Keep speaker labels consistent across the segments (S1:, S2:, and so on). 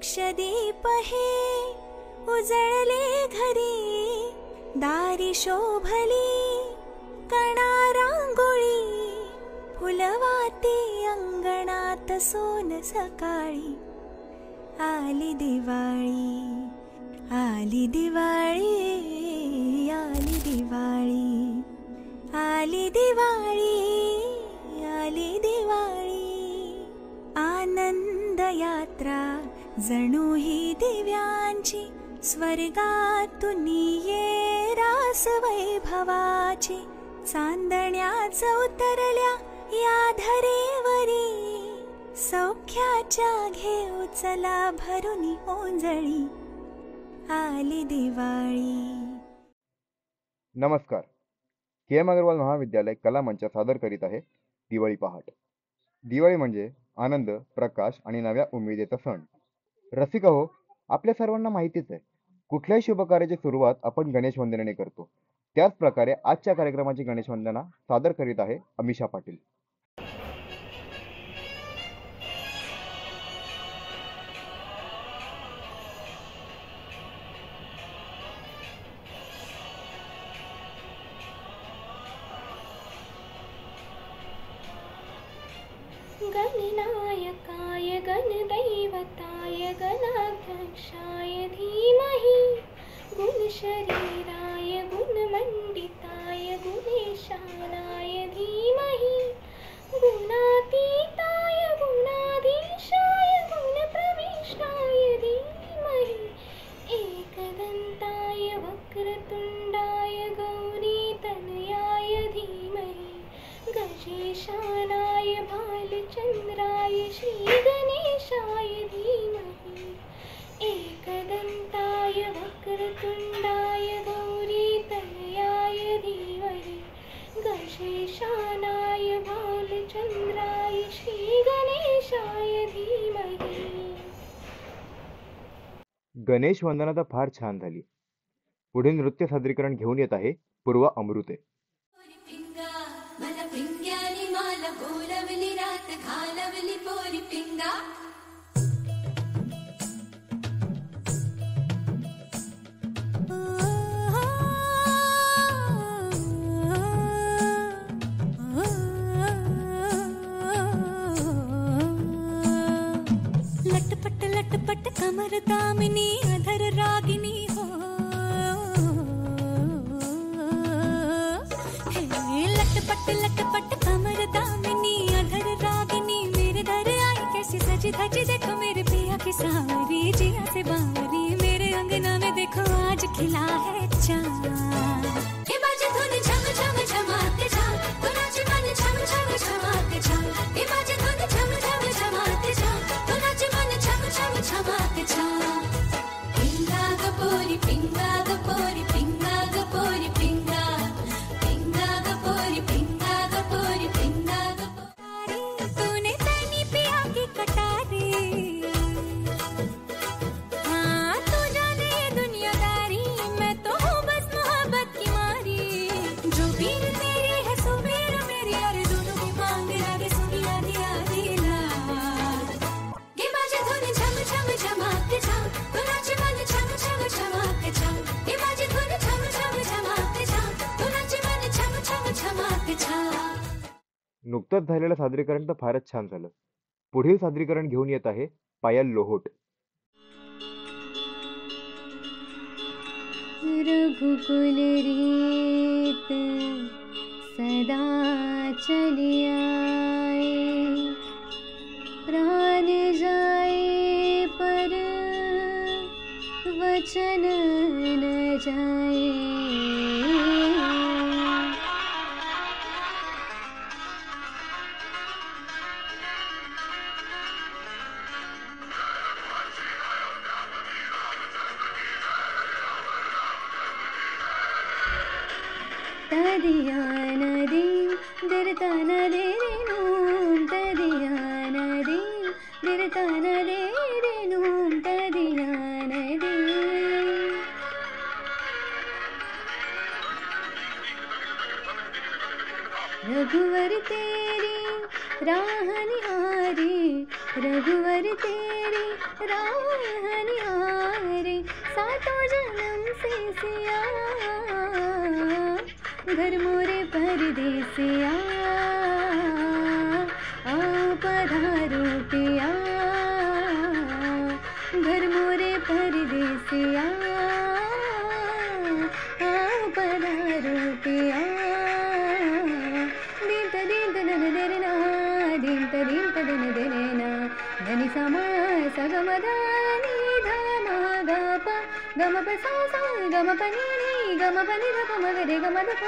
S1: वृक्षदीप हे उजळले घरी, दारी शोभली कणा रांगोळी, फुलवाती अंगणात सोन सकाळी, आली दिवाळी, आली दिवाळी, आली दिवाळी, आली दिवाळी, आली दिवाळी. आनंद यात्रा जणू ही दिव्यांची, स्वर्गातून ये रास वैभवाची, चांदण्याच उतरल्या या धरेवरी, सौख्याच्या घेऊ चला भरुनी ओंजळी, आली दिवाळी.
S2: नमस्कार. के.एम. अग्रवाल महाविद्यालय कला मंच सादर करीत आहे दिवाळी पहाट. दिवाळी म्हणजे आनंद, प्रकाश आणि नव्या उमेदीचा सण. रसिका हो, आपल्या सर्वांना माहितीच आहे, कुठल्याही शुभ कार्याची सुरुवात आपण गणेश वंदनेने करतो. त्याच प्रकारे आजच्या कार्यक्रमाची गणेश वंदना सादर करीत आहे अमिषा पाटील.
S3: गणनायकाय गणदैवताय गणाध्यक्षाय धीमहि, गुणशरीराय गुणमण्डिताय गुणेशानाय धीमहि, गुणातीताय गुणाधीशाय गुणप्रविष्टाय धीमहि, एकदन्ताय वक्रतुण्डाय गौरीतनयाय धीमहि, गजेशानाय भालचन्द्राय श्रीगणेशाय धीमहि, एकदन्ताय वक्रतुण्डाय गौरीतनयाय धीमहि, गजेशानाय भालचन्द्राय श्रीगणेशाय धीमहि.
S2: गणेश वंदना तर फार छान झाली. पुढे नृत्य सादरीकरण घेऊन येत आहे पूर्वा अमृते.
S1: लटपट लटपट कमर दामिनी अधर रागिनी हो, लटपट लटपट कमर दामिनी अधर रागिनी, मेरे दर आई कैसी सजी धजी, देखो मेरे पिया की सारी जिया से बारी, मेरे अंगना में देखो आज खिला है चाँद. ये बाजे धुन झम झम झमाते झाम, तो नाचे मन झम झम झमाते झाम, ये बाजे धुन झम झम झमाते झाम, तो नाचे मन झम झम झमाते झाम. पिंगा ग पोरी पिंगा ग पोरी पिंगा ग पोरी पिंगा, पिंगा ग पोरी पिंगा ग पोरी पिंगा ग पोरी. तूने तैनी पिया की कटारी, हाँ तू जाने ये दुनियादारी, मैं तो हूँ बस मोहब्बत की मारी, जो पीर तेरी है सो पीर मेरी, अरे दोनों की मांग लागे सुनी आधी आधी लाग. ये बाजे धुन झम झम झमाते झाम, तो नाचे मन झम झम झमाते झाम, ये बाजे धुन झम झम झमाते झाम, तो नाचे मन झम झम झमाते झाम.
S2: नुकतंच झालेलं सादरीकरण तर फारच छान झालं. पुढील सादरीकरण घेऊन येत आहे पायल लोहोट.
S3: रघुकुल रीत सदा चली आए, प्राण जाए पर वचन न जाए. तदिया नदी दिरता न दे रेणूं, तदिया नदी दिरता न दे रेणूं, तदिया नदी. रघुवर तेरी राह निहारी, रघुवर तेरी राह निहारे सातों जन्म से सिया घर मोरे परदेसिया आओ पधारो पिया घर मोरे परदेसिया आओ पधारो पिया दिन तदन देना दिन तदन देना धनि समा सगमदानी धामा गप गम पसा सा गम पनि नि गम पनि ध प म रे गम ध प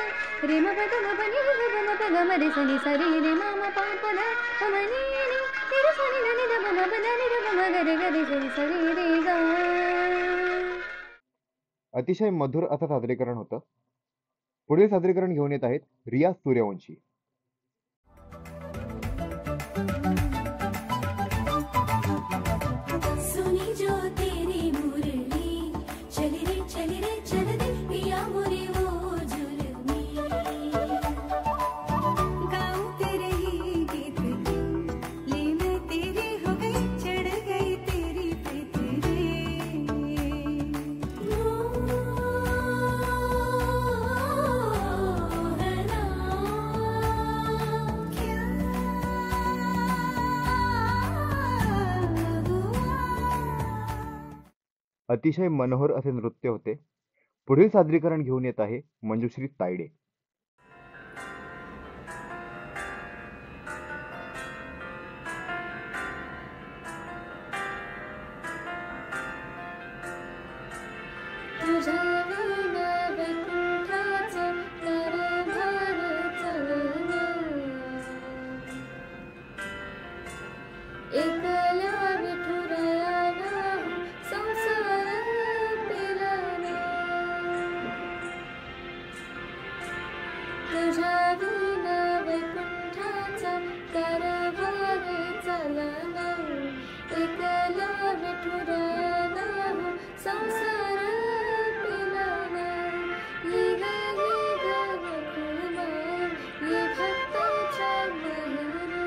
S3: रे म प द म पनि ध प म प गम रे सनि सरि रे म म प प ध प म नि नि रे सनि ध नि ध प म प ध नि ध प म ग रे ग रे सरि सरि रे ग.
S2: अतिशय मधुर असं सादरीकरण होतं. पुढील सादरीकरण घेऊन येत आहेत रिया सूर्यवंशी.
S1: सुनी जो तेरी मुरली चली रे चल दे पिया मोरी वो जुल्मी गाऊं तेरे ही गीत ले मैं तेरी हो गई चढ़ गई तेरी प्रीत रे है ना क्या
S2: अतिशय मनोहर असे नृत्य होते. पुढील सादरीकरण घेऊन येत आहे मंजुश्री तायडे.
S1: तुझ्या विना वैकुंठाचा कारभार चालना एकला विठुरायाला संसार पेलाना तुझ्या विना वैकुंठाचा कारभार चालना एकला विठुरायाला संसार पेलाना ये रघुमान ये भक्ताच्या बहिणी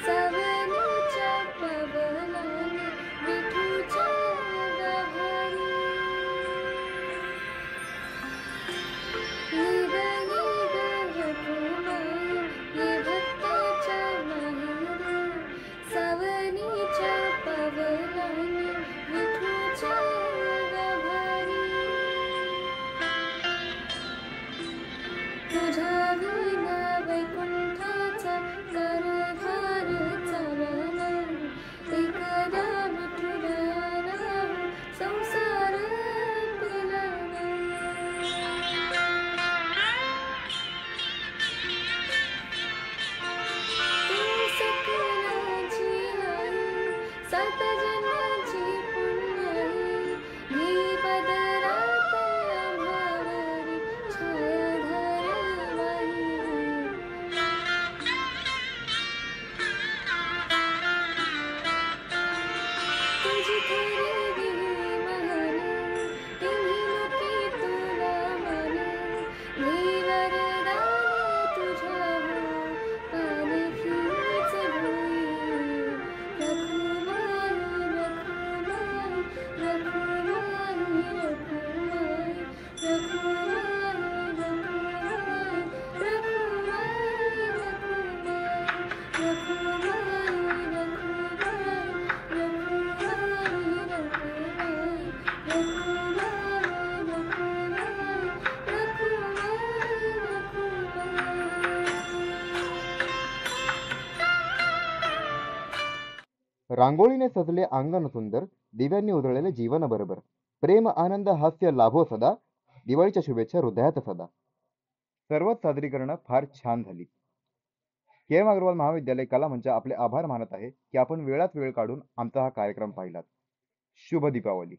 S1: सवनीच्या पवनाने विठूच्या गव्हाणी ये रघुमान ये भक्ताच्या बहिणी सवनीच्या पवनाने विठूच्या गव्हाणी तुझ्या विना वैकुंठाचा कारभार चालना एकदा विठुरायाला संसार पेलाना तू सकलाची आई सात जन्माची पुण्याई मी पदरात आभावरी छायाधार वाही तुझी खरी महानी तिन्ही लोके तुला माने मी वरदानी तुझ्या हो पालखीच होई रखुमाई रखुमाई रखुमाई रखुमाई रखुमाई
S2: रांगोळीने सजले अंगण सुंदर, दिव्यांनी उजळलेले जीवन बरोबर. प्रेम आनंद हास्य लाभो सदा, दिवाळीच्या शुभेच्छा हृदयात सदा. सर्वच सादरीकरणं फार छान झाली. के एम अग्रवाल महाविद्यालय कला मंच आपले आभार मानत आहे की आपण वेळात वेळ काढून आमचा हा कार्यक्रम पाहिलात. शुभ दीपावली.